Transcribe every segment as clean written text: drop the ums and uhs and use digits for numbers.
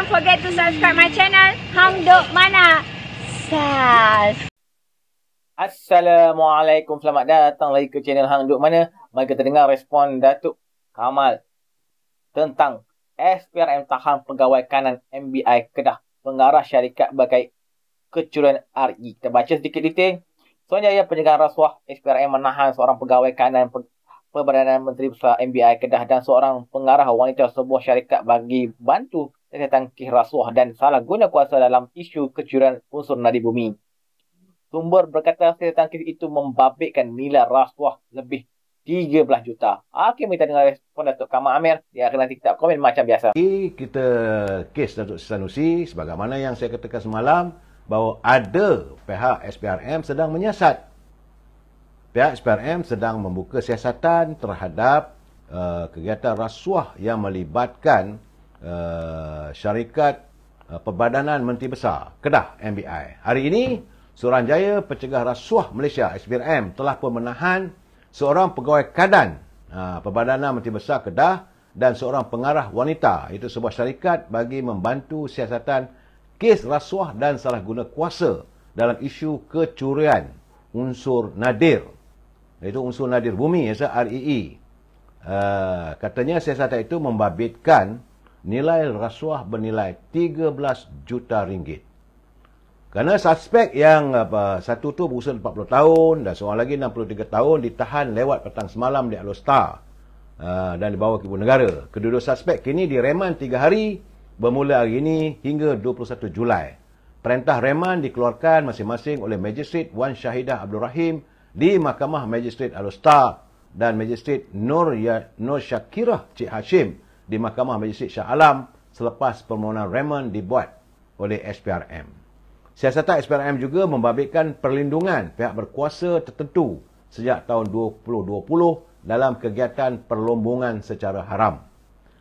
don't forget to subscribe my channel Hang Duk Mana. Assalamualaikum, selamat datang lagi ke channel Hang Duk Mana. Mari kita dengar respon Datuk Kamal tentang SPRM tahan pegawai kanan MBI Kedah, pengarah syarikat bagai kecurian RE. Kita baca sedikit detail. Suruhanjaya pencegahan rasuah, SPRM menahan seorang pegawai kanan Perdana Menteri Besar MBI Kedah dan seorang pengarah wanita sebuah syarikat bagi bantu tangkis rasuah dan salah guna kuasa dalam isu kecurian unsur nadi bumi. Sumber berkata tangkis itu membabitkan nilai rasuah lebih 13 juta. Okey, kita dengar respon Datuk Kamal Amir. Dia akan nanti kita komen macam biasa. Kita kes Datuk Sanusi sebagaimana yang saya katakan semalam bahawa ada pihak SPRM sedang menyiasat. Pihak SPRM sedang membuka siasatan terhadap kegiatan rasuah yang melibatkan syarikat Perbadanan Menteri Besar Kedah MBI. Hari ini Suruhanjaya Pencegah Rasuah Malaysia SPRM telah pun menahan seorang pegawai kanan Perbadanan Menteri Besar Kedah dan seorang pengarah wanita. Itu sebuah syarikat bagi membantu siasatan kes rasuah dan salah guna kuasa dalam isu kecurian unsur nadir. Iaitu unsur nadir bumi, iaitu REE. Katanya siasatan itu membabitkan nilai rasuah bernilai 13 juta ringgit. Kerana suspek yang satu tu berusia 40 tahun dan seorang lagi 63 tahun ditahan lewat petang semalam di Alor-Star dan dibawa ke ibu negara. Kedua-dua suspek kini direman 3 hari bermula hari ini hingga 21 Julai. Perintah reman dikeluarkan masing-masing oleh Magistrate Wan Syahidah Abdul Rahim di Mahkamah Magistrate Alor-Star dan Magistrate Nur Syakirah Cik Hashim di Mahkamah Magistrate Shah Alam selepas permohonan reman dibuat oleh SPRM. Siasatan SPRM juga membabitkan perlindungan pihak berkuasa tertentu sejak tahun 2020 dalam kegiatan perlombongan secara haram.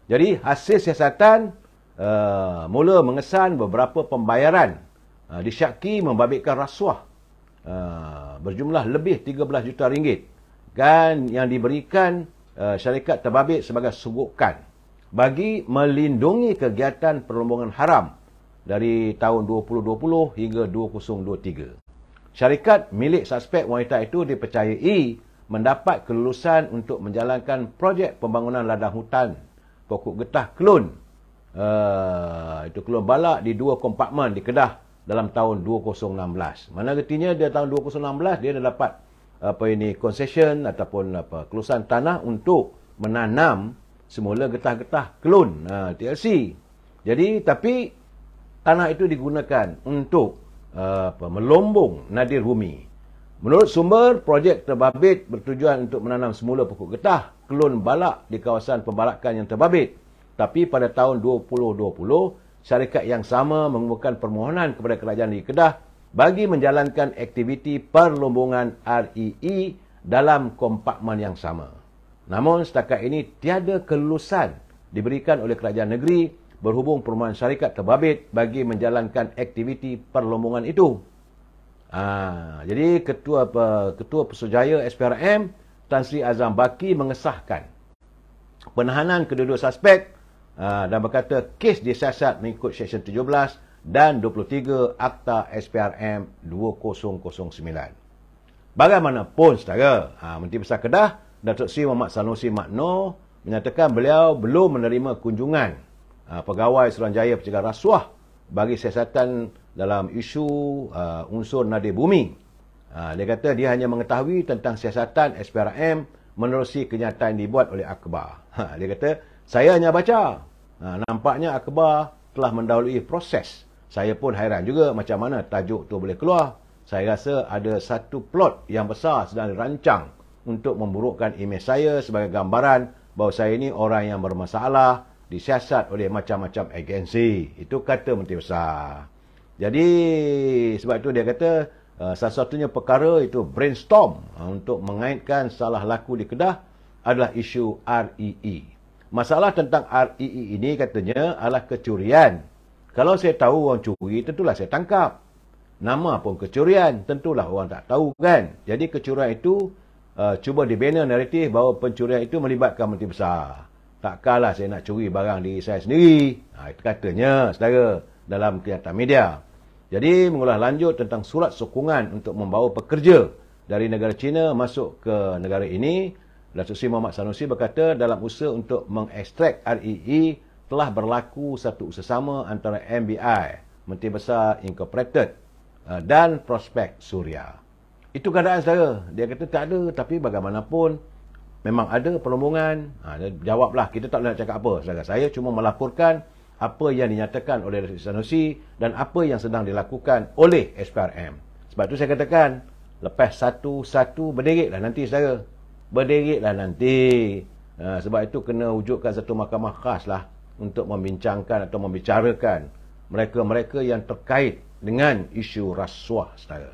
Jadi hasil siasatan mula mengesan beberapa pembayaran disyaki membabitkan rasuah berjumlah lebih 13 juta ringgit dan yang diberikan syarikat terbabit sebagai sogokan bagi melindungi kegiatan perlombongan haram dari tahun 2020 hingga 2023. Syarikat milik suspek wanita itu dipercayai mendapat kelulusan untuk menjalankan projek pembangunan ladang hutan pokok getah kelun. Itu kelun balak di 2 kompartmen di Kedah dalam tahun 2016. Mana artinya dia tahun 2016 dia dah dapat concession ataupun kelulusan tanah untuk menanam semula getah-getah kelun TLC. Jadi tapi tanah itu digunakan untuk melombong nadir bumi. Menurut sumber, projek terbabit bertujuan untuk menanam semula pokok getah kelun balak di kawasan pembalakan yang terbabit. Tapi pada tahun 2020, syarikat yang sama mengemukakan permohonan kepada kerajaan negeri Kedah bagi menjalankan aktiviti perlombongan REE dalam kompartmen yang sama. Namun setakat ini tiada kelulusan diberikan oleh kerajaan negeri berhubung permohonan syarikat terbabit bagi menjalankan aktiviti perlombongan itu. Jadi Ketua Pesuruhanjaya SPRM Tan Sri Azam Baki mengesahkan penahanan kedua-dua suspek dan berkata kes disiasat mengikut Seksyen 17 dan 23 Akta SPRM 2009. Bagaimanapun saudara, Menteri Besar Kedah Datuk Seri Muhammad Sanusi Makno menyatakan beliau belum menerima kunjungan pegawai Suruhanjaya Pencegah Rasuah bagi siasatan dalam isu unsur nadir bumi. Dia kata dia hanya mengetahui tentang siasatan SPRM menerusi kenyataan dibuat oleh akhbar. Dia kata, saya hanya baca. Nampaknya akhbar telah mendahului proses. Saya pun hairan juga macam mana tajuk tu boleh keluar. Saya rasa ada satu plot yang besar sedang dirancang untuk memburukkan imej saya sebagai gambaran bahawa saya ini orang yang bermasalah, disiasat oleh macam-macam agensi. Itu kata Menteri Besar. Jadi sebab itu dia kata satu-satunya perkara itu brainstorm untuk mengaitkan salah laku di Kedah adalah isu REE. Masalah tentang REE ini katanya adalah kecurian. Kalau saya tahu orang curi, tentulah saya tangkap. Nama pun kecurian, tentulah orang tak tahu kan. Jadi kecurian itu cuba dibina naratif bahawa pencurian itu melibatkan Menteri Besar. takkanlah saya nak curi barang diri saya sendiri. Itu katanya, saudara, dalam kenyataan media. Jadi, mengulas lanjut tentang surat sokongan untuk membawa pekerja dari negara China masuk ke negara ini, Datuk Seri Mohamad Sanusi berkata dalam usaha untuk mengekstrak REE telah berlaku satu usaha antara MBI, Menteri Besar Incorporated, dan Prospek Suria. Itu keadaan saudara. Dia kata tak ada, tapi bagaimanapun memang ada perlombongan. Dia jawablah, kita tak boleh nak cakap apa, saudara. Saya cuma melaporkan apa yang dinyatakan oleh Datuk Sanusi dan apa yang sedang dilakukan oleh SPRM. Sebab tu saya katakan, lepas satu-satu berdeklah nanti, saudara. Berdeklah nanti. Sebab itu kena wujudkan satu mahkamah khas lah untuk membincangkan atau membicarakan mereka-mereka yang terkait dengan isu rasuah, saudara.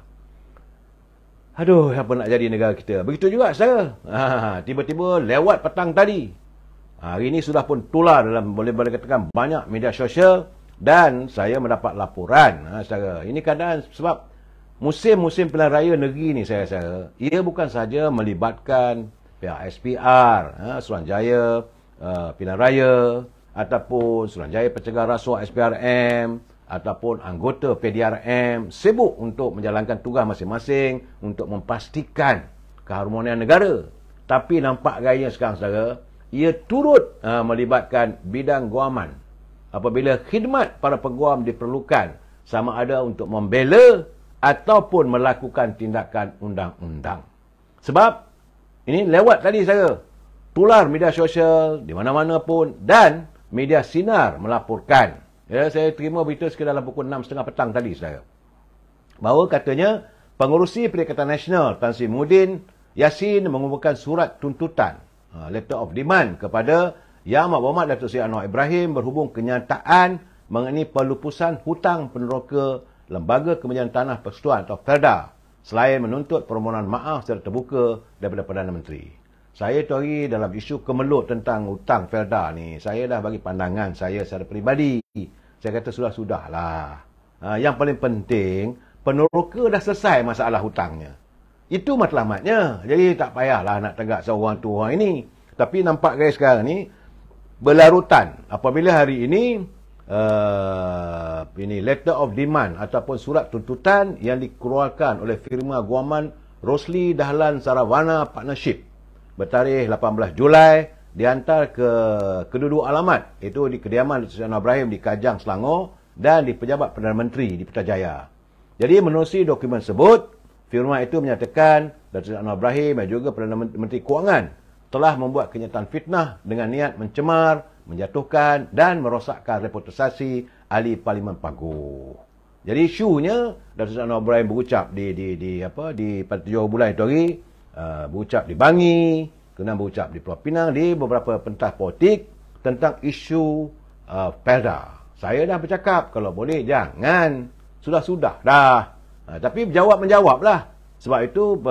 Aduh, apa nak jadi negara kita? Begitu juga, saudara. Tiba-tiba lewat petang tadi, hari ini sudah pun tular dalam, boleh katakan, banyak media sosial dan saya mendapat laporan, saudara. Ini keadaan sebab musim-musim pilihan raya negeri ni, saya ia bukan saja melibatkan pihak SPR, Suruhanjaya Pilihan Raya, ataupun Suruhanjaya Pencegah Rasuah SPRM, ataupun anggota PDRM sibuk untuk menjalankan tugas masing-masing untuk memastikan keharmonian negara. Tapi nampak gaya sekarang, saudara, ia turut melibatkan bidang guaman apabila khidmat para peguam diperlukan, sama ada untuk membela ataupun melakukan tindakan undang-undang. Sebab ini lewat tadi, saudara, tular media sosial di mana-mana pun, dan media sinar melaporkan. Ya, saya terima berita sekitar dalam pukul 6.30 petang tadi, saudara, bahawa katanya Pengerusi Perikatan Nasional Tan Sri Muhyiddin Yassin mengumpulkan surat tuntutan, letter of demand, kepada Yang Amat Berhormat Datuk Seri Anwar Ibrahim berhubung kenyataan mengenai pelupusan hutang peneroka Lembaga Kemenjangan Tanah Persekutuan atau FERDA, selain menuntut permohonan maaf secara terbuka daripada Perdana Menteri. Saya tahu dalam isu kemelut tentang hutang FERDA ni, saya dah bagi pandangan saya secara peribadi. Saya kata sudah-sudahlah. Yang paling penting, peneroka dah selesai masalah hutangnya. Itu matlamatnya. Jadi tak payahlah nak tegak seorang tu orang ini. Tapi nampak guys sekarang ni berlarutan. Apabila hari ini letter of demand ataupun surat tuntutan yang dikeluarkan oleh firma guaman Rosli Dahlan Saravana Partnership bertarikh 18 Julai dihantar ke kedua-dua alamat, itu di kediaman Datuk Seri Anwar Ibrahim di Kajang, Selangor, dan di Pejabat Perdana Menteri di Putrajaya. Jadi menerusi dokumen tersebut, firma itu menyatakan Datuk Seri Anwar Ibrahim dan juga Perdana Menteri Kewangan telah membuat kenyataan fitnah dengan niat mencemar, menjatuhkan dan merosakkan reputasi ahli Parlimen Paguh. Jadi isunya Datuk Seri Anwar Ibrahim berucap di pada 7 bulan itu hari, berucap di Bangi, kena berucap di Pulau Pinang, di beberapa pentas politik tentang isu PERDA. Saya dah bercakap, kalau boleh jangan, sudah-sudah dah. Tapi menjawablah. Sebab itu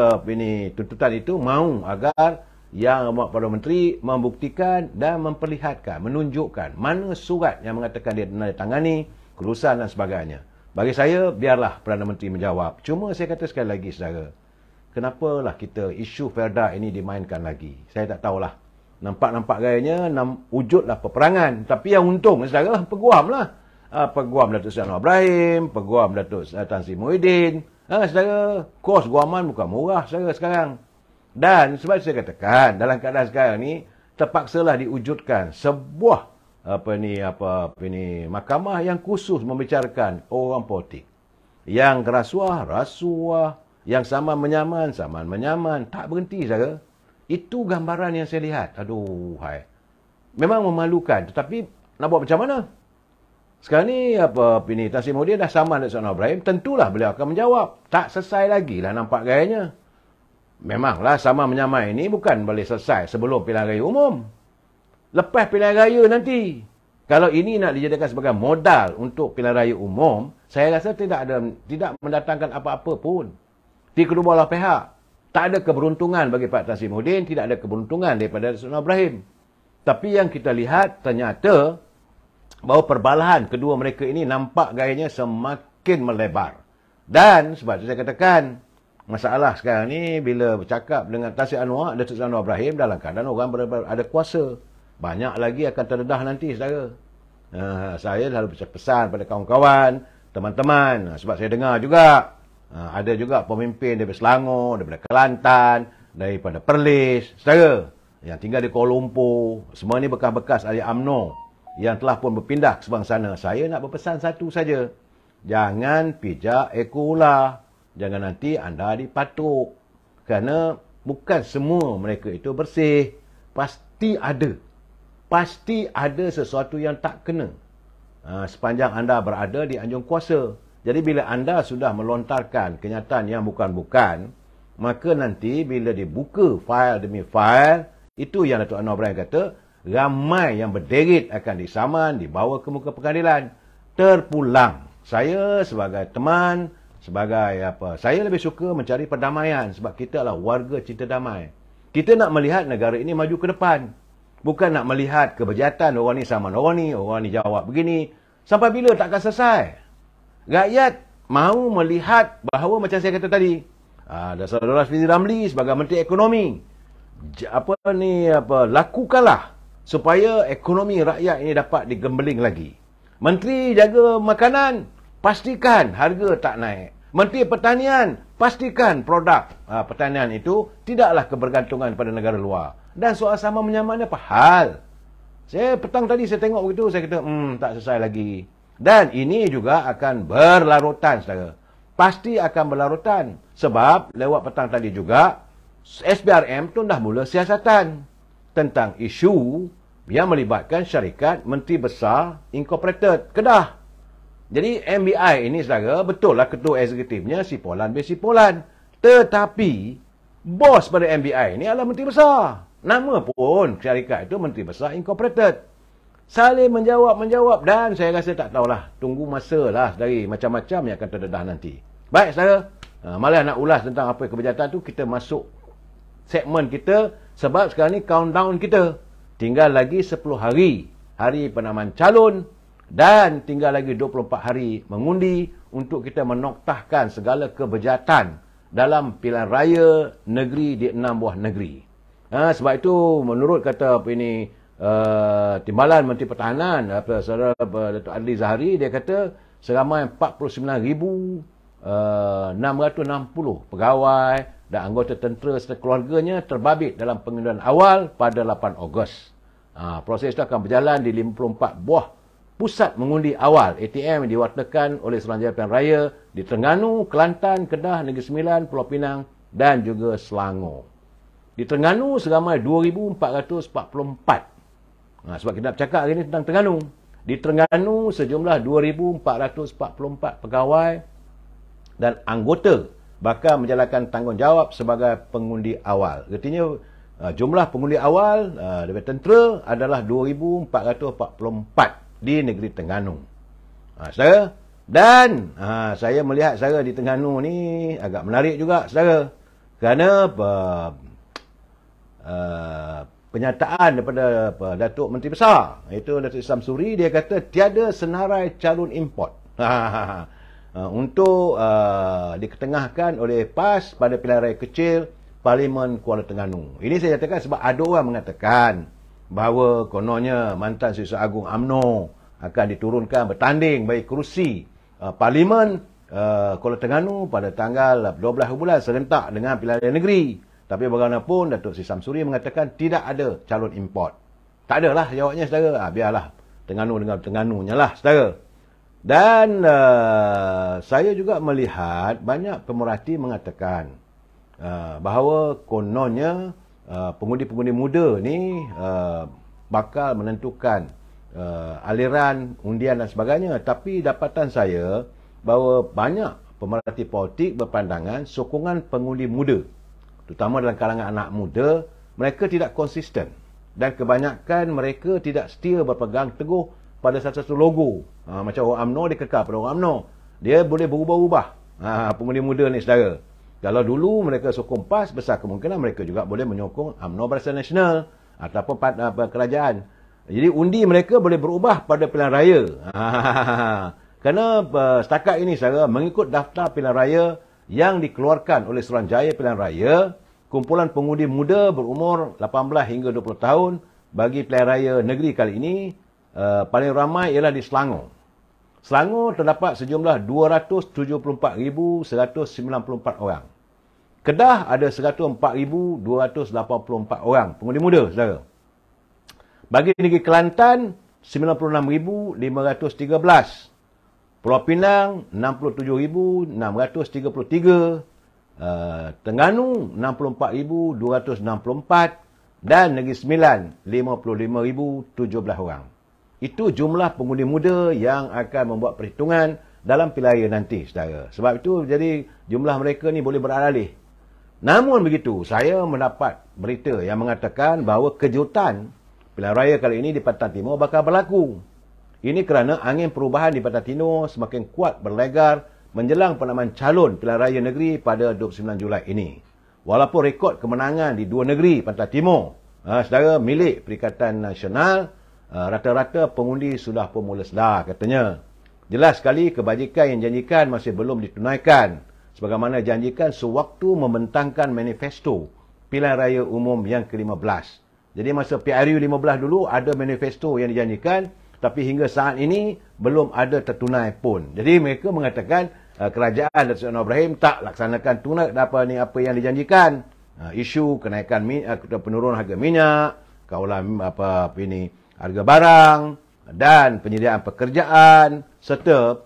tuntutan itu mahu agar Yang Amat Perdana Menteri membuktikan dan memperlihatkan, menunjukkan mana surat yang mengatakan dia menandatangani kelulusan dan sebagainya. Bagi saya, biarlah Perdana Menteri menjawab. Cuma saya kata sekali lagi, saudara, kenapalah kita isu FERDA ini dimainkan lagi? Saya tak tahulah. Nampak-nampak gayanya wujudlah peperangan. Tapi yang untung, saudara, peguam lah. Peguam Datuk Seri Anwar Ibrahim, peguam Datuk Tan Sri Muhyiddin. Saudara, kos guaman bukan murah, saudara, sekarang. Dan sebab saya katakan, dalam keadaan sekarang ni, terpaksalah diwujudkan sebuah mahkamah yang khusus membicarakan orang politik. Yang rasuah, yang saman menyaman, tak berhenti, saudara. Itu gambaran yang saya lihat. Aduh, memang memalukan. Tetapi nak buat macam mana? Sekarang ni Tan Sri Muhyiddin dah saman Datuk Seri Anwar Ibrahim, tentulah beliau akan menjawab. Tak selesai lagi lah nampak gayanya. Memanglah saman menyamai ini bukan boleh selesai sebelum pilihan raya umum. Lepas pilihan raya nanti. Kalau ini nak dijadikan sebagai modal untuk pilihan raya umum, saya rasa tidak mendatangkan apa-apa pun di kedua belah pihak. Tak ada keberuntungan bagi Pak Tan Sri Muhyiddin, tidak ada keberuntungan daripada Datuk Seri Anwar Ibrahim. Tapi yang kita lihat ternyata bahawa perbalahan kedua mereka ini nampak gayanya semakin melebar. Dan sebab itu saya katakan, masalah sekarang ni bila bercakap dengan Tan Sri Anwar, Datuk Seri Anwar Ibrahim dalam keadaan orang ada kuasa. banyak lagi akan terdedah nanti, saudara. Saya selalu pesan pada kawan-kawan, teman-teman, sebab saya dengar juga ada juga pemimpin daripada Selangor, daripada Kelantan, daripada Perlis, saudara, yang tinggal di Kuala Lumpur. Semua ni bekas-bekas ahli UMNO yang telah pun berpindah ke seberang sana. Saya nak berpesan satu saja. Jangan pijak ekor ular. Jangan nanti anda dipatuk. Kerana bukan semua mereka itu bersih. Pasti ada. Pasti ada sesuatu yang tak kena. Sepanjang anda berada di anjung kuasa. Jadi bila anda sudah melontarkan kenyataan yang bukan-bukan, maka nanti bila dibuka file demi file, itu yang Datuk Anwar Ibrahim kata, ramai yang berderit akan disaman, dibawa ke muka pengadilan. Terpulang. Saya sebagai teman, saya lebih suka mencari perdamaian sebab kita adalah warga cinta damai. Kita nak melihat negara ini maju ke depan. Bukan nak melihat kebejatan orang ni saman orang ni jawab begini. Sampai bila takkan selesai? Rakyat mahu melihat bahawa macam saya kata tadi, Saudara Sri Ramli sebagai Menteri Ekonomi, lakukanlah supaya ekonomi rakyat ini dapat digembeling lagi. Menteri Jaga Makanan, pastikan harga tak naik. Menteri Pertanian, pastikan produk pertanian itu tidaklah kebergantungan pada negara luar. Dan soal sama menyaman apa hal? Saya petang tadi saya tengok begitu, saya kata, tak selesai lagi. Dan ini juga akan berlarutan, saudara. Pasti akan berlarutan. Sebab lewat petang tadi juga, SPRM tu dah mula siasatan tentang isu yang melibatkan syarikat Menteri Besar Incorporated Kedah. Jadi MBI ini, saudara, betul lah ketua eksekutifnya Sipolan bin Sipolan. Tetapi bos pada MBI ini adalah Menteri Besar. Nama pun syarikat itu Menteri Besar Incorporated. Saling menjawab dan saya rasa tak tahulah. Tunggu masa lah dari macam-macam yang akan terdedah nanti. Baik, saudara. Malah nak ulas tentang apa kebejatan tu, kita masuk segmen kita. Sebab sekarang ni countdown kita. Tinggal lagi 10 hari. Hari penamaan calon. Dan tinggal lagi 24 hari mengundi untuk kita menoktahkan segala kebejatan dalam pilihan raya negeri di 6 buah negeri. Sebab itu menurut kata Timbalan Menteri Pertahanan Saudara Datuk Adli Zahari, dia kata seramai 49,660 pegawai dan anggota tentera serta keluarganya terbabit dalam pengundian awal pada 8 Ogos. Proses itu akan berjalan di 54 buah pusat mengundi awal ATM yang diwartakan oleh Suruhanjaya Pilihan Raya di Terengganu, Kelantan, Kedah, Negeri Sembilan, Pulau Pinang dan juga Selangor. Di Terengganu seramai 2,444. Sebab kita nak bercakap hari ini tentang Terengganu. Di Terengganu sejumlah 2,444 pegawai dan anggota bakal menjalankan tanggungjawab sebagai pengundi awal. Artinya jumlah pengundi awal daripada tentera adalah 2,444 di negeri Terengganu. Saudara, dan saya melihat saudara di Terengganu ni agak menarik juga, saudara. Kerana penyataan daripada Datuk Menteri Besar, iaitu Datuk Samsuri, dia kata tiada senarai calon import untuk diketengahkan oleh PAS pada pilihan raya kecil Parlimen Kuala Terengganu. Ini saya katakan sebab ada orang mengatakan bahawa kononnya mantan Siswa Agung UMNO akan diturunkan bertanding bagi kerusi Parlimen Kuala Terengganu pada tanggal 12 bulan serentak dengan pilihan raya negeri. Tapi bagaimanapun Datuk Sri Samsuri mengatakan tidak ada calon import. Tak adalah jawabnya, saudara. Biarlah Terengganu dengan Terengganunya lah, saudara. Dan saya juga melihat banyak pemerhati mengatakan bahawa kononnya pengundi-pengundi muda ni bakal menentukan aliran undian dan sebagainya. Tapi dapatan saya bahawa banyak pemerhati politik berpandangan sokongan pengundi muda, terutama dalam kalangan anak muda, mereka tidak konsisten. Dan kebanyakan mereka tidak setia berpegang teguh pada satu-satu logo. Macam orang UMNO, dia kekal pada orang UMNO. Dia boleh berubah-ubah. Pengundi muda ni, saudara. Kalau dulu mereka sokong PAS, besar kemungkinan mereka juga boleh menyokong UMNO Barisan Nasional ataupun kerajaan. Jadi undi mereka boleh berubah pada pilihan raya. Kerana setakat ini, saudara, mengikut daftar pilihan raya yang dikeluarkan oleh Suruhanjaya Pilihan Raya, kumpulan pengundi muda berumur 18 hingga 20 tahun bagi pilihan raya negeri kali ini, paling ramai ialah di Selangor. Selangor terdapat sejumlah 274,194 orang. Kedah ada 104,284 orang pengundi muda, saudara. Bagi negeri Kelantan, 96,513. Pulau Pinang, 67,633. Terengganu, 64,264. Dan Negeri Sembilan, 55,017 orang. Itu jumlah pengundi muda yang akan membuat perhitungan dalam pilihan raya nanti, saudara. Sebab itu, jadi jumlah mereka ni boleh beralih. Namun begitu, saya mendapat berita yang mengatakan bahawa kejutan pilihan raya kali ini di Pantai Timur bakal berlaku. Ini kerana angin perubahan di Pantai Timur semakin kuat berlegar menjelang penamaan calon pilihan raya negeri pada 29 Julai ini. Walaupun rekod kemenangan di dua negeri Pantai Timur, saudara, milik Perikatan Nasional, rata-rata pengundi sudah pun mula sedar, katanya. Jelas sekali kebajikan yang janjikan masih belum ditunaikan, sebagaimana janjikan sewaktu membentangkan manifesto pilihan raya umum yang ke-15. Jadi masa PRU 15 dulu ada manifesto yang dijanjikan, tapi hingga saat ini belum ada tertunai pun. Jadi mereka mengatakan kerajaan Datuk Seri Anwar Ibrahim tak laksanakan tunai apa yang dijanjikan. Isu kenaikan penurunan harga minyak, kawalan harga barang dan penyediaan pekerjaan serta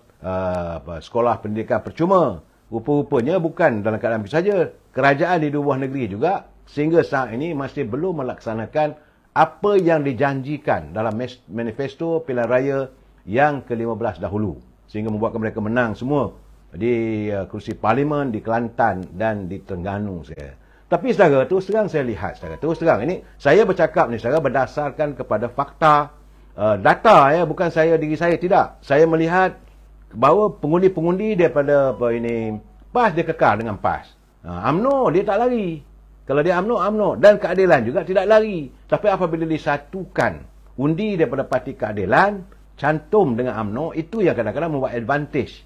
sekolah pendidikan percuma. Rupa-rupanya bukan dalam keadaan itu saja. Kerajaan di dua buah negeri juga sehingga saat ini masih belum melaksanakan apa yang dijanjikan dalam manifesto pilihan raya yang ke-15 dahulu. Sehingga membuatkan mereka menang semua di kursi parlimen, di Kelantan dan di Terengganu. Tapi saudara, terus terang saya lihat, saudara, terus terang ini saya bercakap ni saudara berdasarkan kepada fakta, data, bukan diri saya, tidak. Saya melihat bahawa pengundi-pengundi daripada PAS dia kekal dengan PAS. UMNO dia tak lari. Kalau dia UMNO, dan keadilan juga tidak lari. Tapi apabila disatukan undi daripada Parti Keadilan cantum dengan UMNO, itu yang kadang-kadang membuat advantage.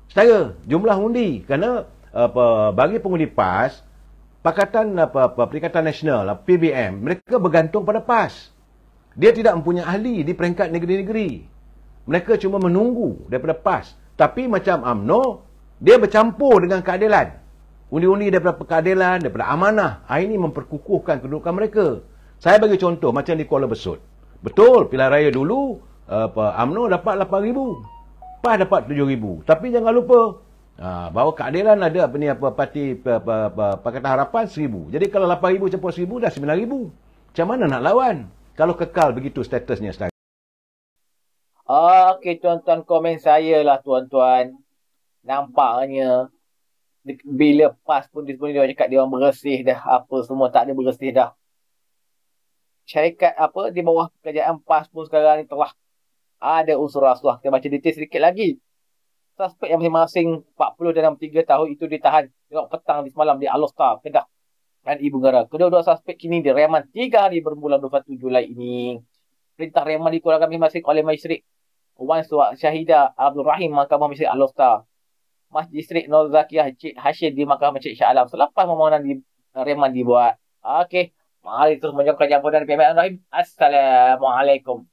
Secara jumlah undi, kerana bagi pengundi PAS, Perikatan Nasional, PBM, mereka bergantung pada PAS. Dia tidak mempunyai ahli di peringkat negeri-negeri. Mereka cuma menunggu daripada PAS. Tapi macam UMNO, dia bercampur dengan keadilan. Undi-undi daripada keadilan, daripada amanah. Ini memperkukuhkan kedudukan mereka. Saya bagi contoh, macam di Kuala Besut. Betul, pilihan raya dulu, UMNO dapat 8,000. PAS dapat 7,000. Tapi jangan lupa, bahawa keadilan ada Parti Pakatan Harapan 1,000. Jadi kalau 8,000 campur 1,000 dah 9,000. Macam mana nak lawan? Kalau kekal begitu statusnya sekarang. Okey, tuan-tuan, komen saya lah, tuan-tuan. Nampaknya bila PAS pun dia cakap dia orang bersih dah, apa semua tak ada bersih dah. Syarikat di bawah kerajaan PAS pun sekarang ni telah ada unsur rasuah. Kita baca detail sedikit lagi. Suspek yang masing-masing 40 dan 63 tahun itu ditahan tengok petang di semalam di Alostar, Kedah dan Ibu Negara. Kedua-dua suspek kini direman 3 hari bermula 21 Julai ini. Perintah reman dikeluarkan masing-masing oleh Majlis Wan Syahidah Abdul Rahim Mahkamah Majlis Alostar, Majlis Nur Zakiyah Cik Hashim di Mahkamah Cik Shah Alam selepas permohonan reman dibuat. Okey, mari terus menjawab kerajaan dan PMN Rahim. Assalamualaikum.